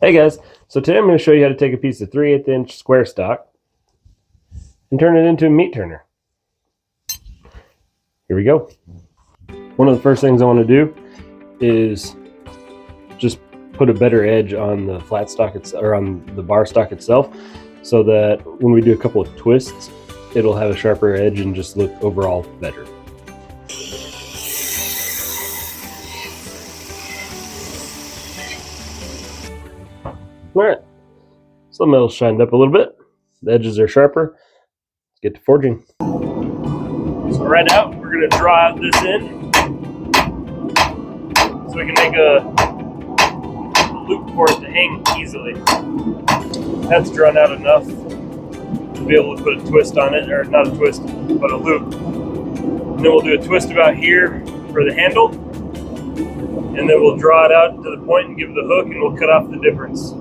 Hey guys, so today I'm going to show you how to take a piece of 3/8" square stock and turn it into a meat turner. Here we go. One of the first things I want to do is just put a better edge on the flat stock or on the bar stock itself, so that when we do a couple of twists, it'll have a sharper edge and just look overall better. Alright, so the metal's shined up a little bit. The edges are sharper. Let's get to forging. So right out, we're going to draw out this end so we can make a loop for it to hang easily. That's drawn out enough to be able to put a twist on it, or not a twist, but a loop. And then we'll do a twist about here for the handle, and then we'll draw it out to the point and give it the hook, and we'll cut off the difference.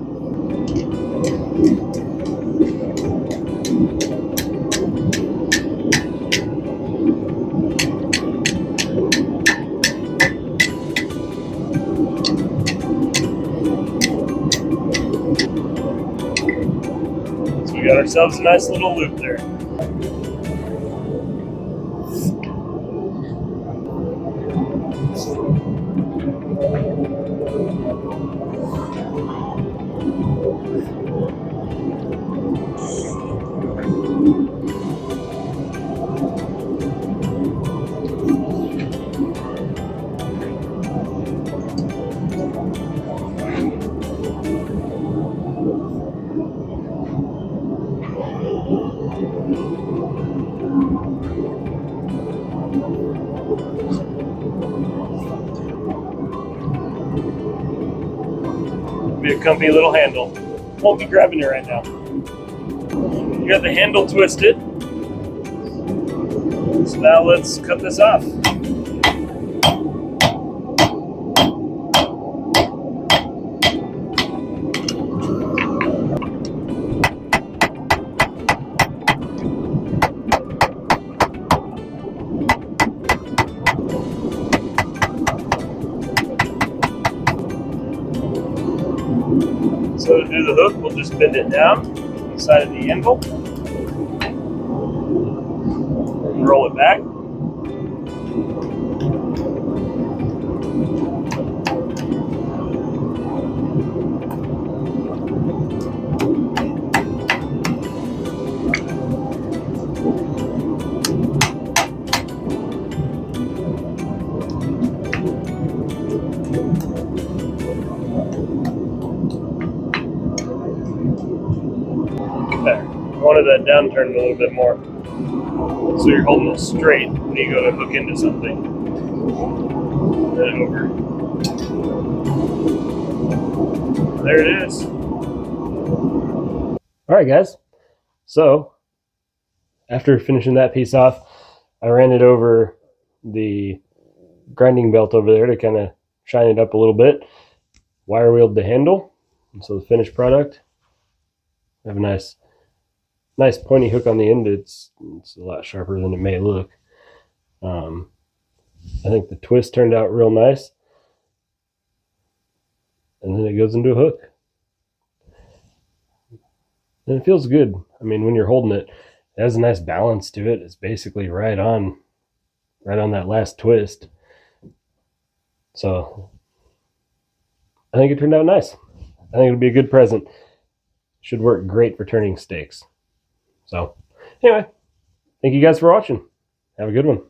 So we got ourselves a nice little loop there. Be a comfy little handle. Won't be grabbing it right now. You got the handle twisted. So now let's cut this off. So to do the hook, we'll just bend it down on the side of the anvil and roll it back. There. I wanted that down turned a little bit more, so you're holding it straight when you go to hook into something. Then over. There it is. Alright guys, so after finishing that piece off, I ran it over the grinding belt over there to kind of shine it up a little bit. Wire wheeled the handle, and so the finished product, I have a nice pointy hook on the end. It's a lot sharper than it may look. I think the twist turned out real nice, and then it goes into a hook, and it feels good. I mean, when you're holding it, it has a nice balance to it. It's basically right on that last twist. So I think it turned out nice. I think it'll be a good present. Should work great for turning steaks. So anyway, thank you guys for watching. Have a good one.